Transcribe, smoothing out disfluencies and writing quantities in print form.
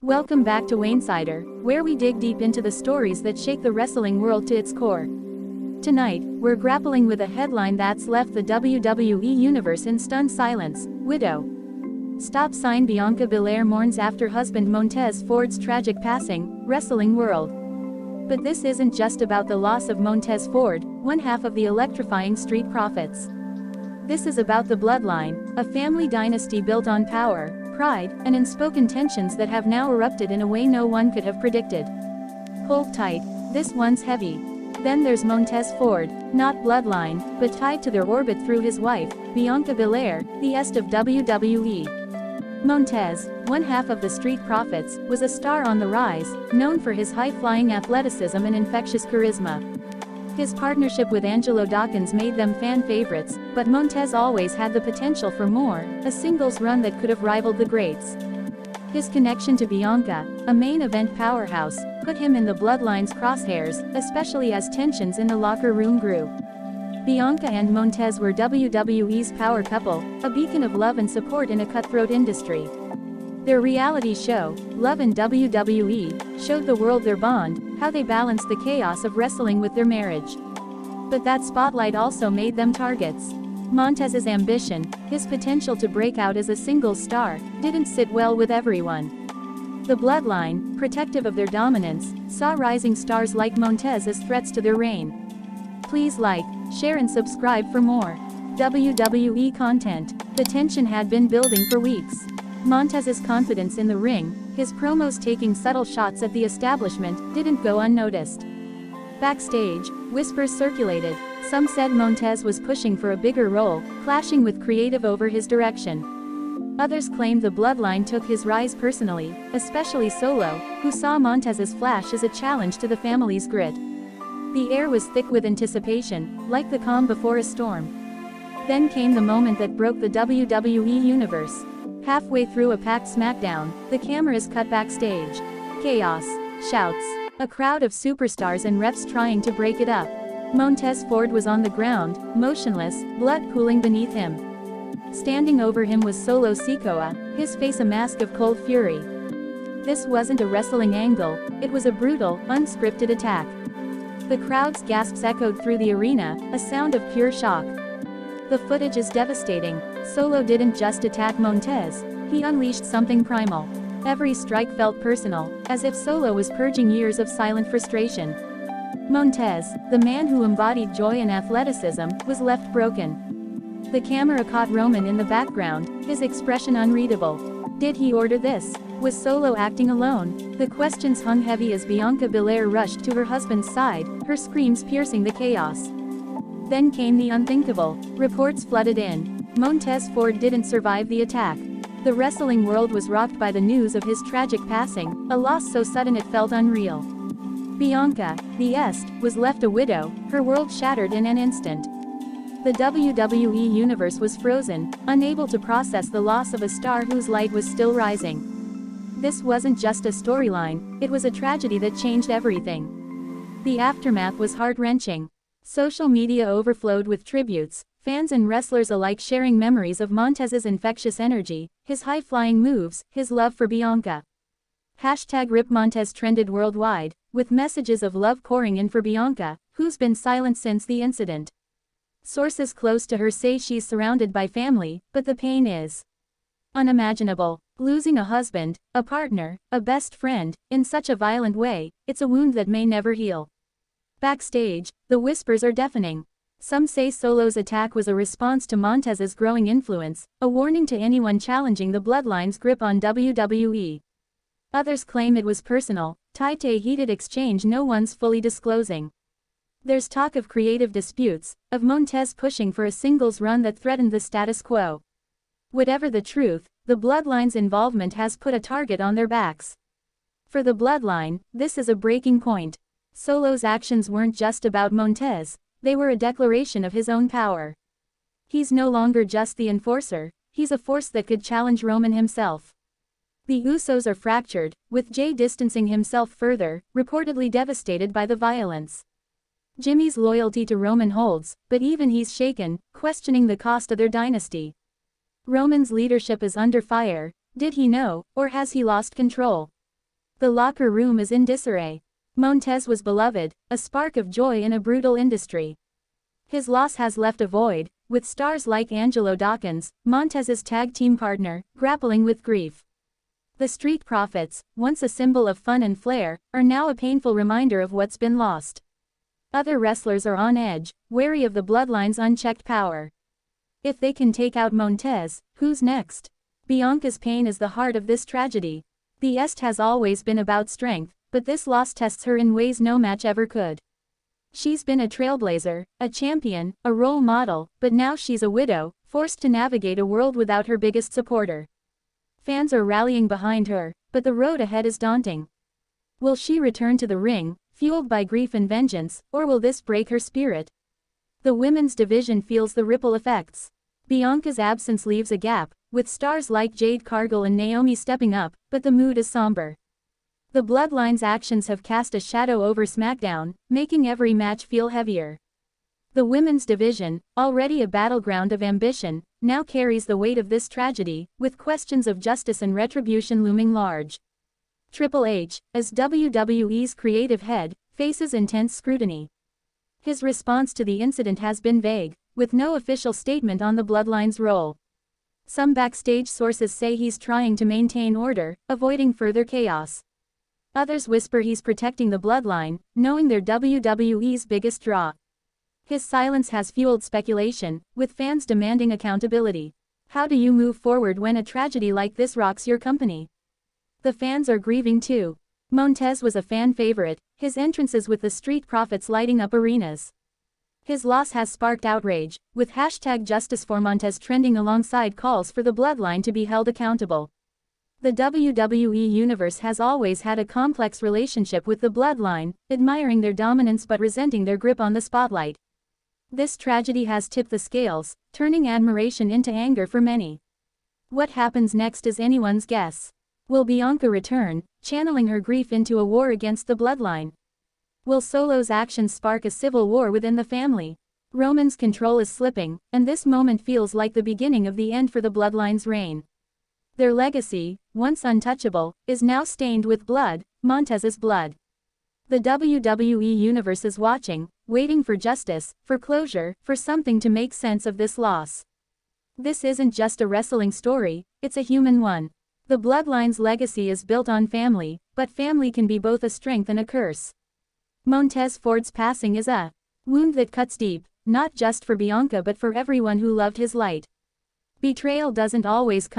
Welcome back to Wainsider, where we dig deep into the stories that shake the wrestling world to its core. Tonight, we're grappling with a headline that's left the WWE Universe in stunned silence: widow. Stop sign Bianca Belair mourns after husband Montez Ford's tragic passing, wrestling world. But this isn't just about the loss of Montez Ford, one half of the electrifying Street Profits. This is about the Bloodline, a family dynasty built on power, pride, and unspoken tensions that have now erupted in a way no one could have predicted. Hold tight, this one's heavy. Then there's Montez Ford, not Bloodline, but tied to their orbit through his wife, Bianca Belair, the est of WWE. Montez, one half of the Street Profits, was a star on the rise, known for his high-flying athleticism and infectious charisma. His partnership with Angelo Dawkins made them fan favorites, but Montez always had the potential for more, a singles run that could have rivaled the greats. His connection to Bianca, a main event powerhouse, put him in the Bloodline's crosshairs, especially as tensions in the locker room grew. Bianca and Montez were WWE's power couple, a beacon of love and support in a cutthroat industry. Their reality show, Love in WWE, showed the world their bond, how they balanced the chaos of wrestling with their marriage. But that spotlight also made them targets. Montez's ambition, his potential to break out as a singles star, didn't sit well with everyone. The Bloodline, protective of their dominance, saw rising stars like Montez as threats to their reign. Please like, share and subscribe for more WWE content. The tension had been building for weeks. Montez's confidence in the ring, his promos taking subtle shots at the establishment, didn't go unnoticed. Backstage, whispers circulated. Some said Montez was pushing for a bigger role, clashing with creative over his direction. Others claimed the Bloodline took his rise personally, especially Solo, who saw Montez's flash as a challenge to the family's grit. The air was thick with anticipation, like the calm before a storm. Then came the moment that broke the WWE Universe. Halfway through a packed SmackDown, the cameras cut backstage. Chaos, shouts, a crowd of superstars and refs trying to break it up. Montez Ford was on the ground, motionless, blood pooling beneath him. Standing over him was Solo Sikoa, his face a mask of cold fury. This wasn't a wrestling angle, it was a brutal, unscripted attack. The crowd's gasps echoed through the arena, a sound of pure shock. The footage is devastating. Solo didn't just attack Montez, he unleashed something primal. Every strike felt personal, as if Solo was purging years of silent frustration. Montez, the man who embodied joy and athleticism, was left broken. The camera caught Roman in the background, his expression unreadable. Did he order this? Was Solo acting alone? The questions hung heavy as Bianca Belair rushed to her husband's side, her screams piercing the chaos. Then came the unthinkable. Reports flooded in. Montez Ford didn't survive the attack. The wrestling world was rocked by the news of his tragic passing, a loss so sudden it felt unreal. Bianca, the est, was left a widow, her world shattered in an instant. The WWE Universe was frozen, unable to process the loss of a star whose light was still rising. This wasn't just a storyline, it was a tragedy that changed everything. The aftermath was heart-wrenching. Social media overflowed with tributes, fans and wrestlers alike sharing memories of Montez's infectious energy, his high-flying moves, his love for Bianca. #RipMontez trended worldwide, with messages of love pouring in for Bianca, who's been silent since the incident. Sources close to her say she's surrounded by family, but the pain is unimaginable. Losing a husband, a partner, a best friend, in such a violent way, it's a wound that may never heal. Backstage, the whispers are deafening. Some say Solo's attack was a response to Montez's growing influence, a warning to anyone challenging the Bloodline's grip on WWE. Others claim it was personal, tied to a heated exchange no one's fully disclosing. There's talk of creative disputes, of Montez pushing for a singles run that threatened the status quo. Whatever the truth, the Bloodline's involvement has put a target on their backs. For the Bloodline, this is a breaking point. Solo's actions weren't just about Montez, they were a declaration of his own power. He's no longer just the enforcer, he's a force that could challenge Roman himself. The Usos are fractured, with Jey distancing himself further, reportedly devastated by the violence. Jimmy's loyalty to Roman holds, but even he's shaken, questioning the cost of their dynasty. Roman's leadership is under fire. Did he know, or has he lost control? The locker room is in disarray. Montez was beloved, a spark of joy in a brutal industry. His loss has left a void, with stars like Angelo Dawkins, Montez's tag team partner, grappling with grief. The Street Profits, once a symbol of fun and flair, are now a painful reminder of what's been lost. Other wrestlers are on edge, wary of the Bloodline's unchecked power. If they can take out Montez, who's next? Bianca's pain is the heart of this tragedy. The Est has always been about strength, but this loss tests her in ways no match ever could. She's been a trailblazer, a champion, a role model, but now she's a widow, forced to navigate a world without her biggest supporter. Fans are rallying behind her, but the road ahead is daunting. Will she return to the ring, fueled by grief and vengeance, or will this break her spirit? The women's division feels the ripple effects. Bianca's absence leaves a gap, with stars like Jade Cargill and Naomi stepping up, but the mood is somber. The Bloodline's actions have cast a shadow over SmackDown, making every match feel heavier. The women's division, already a battleground of ambition, now carries the weight of this tragedy, with questions of justice and retribution looming large. Triple H, as WWE's creative head, faces intense scrutiny. His response to the incident has been vague, with no official statement on the Bloodline's role. Some backstage sources say he's trying to maintain order, avoiding further chaos. Others whisper he's protecting the Bloodline, knowing they're WWE's biggest draw. His silence has fueled speculation, with fans demanding accountability. How do you move forward when a tragedy like this rocks your company? The fans are grieving too. Montez was a fan favorite, his entrances with the Street Profits lighting up arenas. His loss has sparked outrage, with #JusticeForMontez trending alongside calls for the Bloodline to be held accountable. The WWE Universe has always had a complex relationship with the Bloodline, admiring their dominance but resenting their grip on the spotlight. This tragedy has tipped the scales, turning admiration into anger for many. What happens next is anyone's guess. Will Bianca return, channeling her grief into a war against the Bloodline? Will Solo's actions spark a civil war within the family? Roman's control is slipping, and this moment feels like the beginning of the end for the Bloodline's reign. Their legacy, once untouchable, is now stained with blood, Montez's blood. The WWE Universe is watching, waiting for justice, for closure, for something to make sense of this loss. This isn't just a wrestling story, it's a human one. The Bloodline's legacy is built on family, but family can be both a strength and a curse. Montez Ford's passing is a wound that cuts deep, not just for Bianca but for everyone who loved his light. Betrayal doesn't always come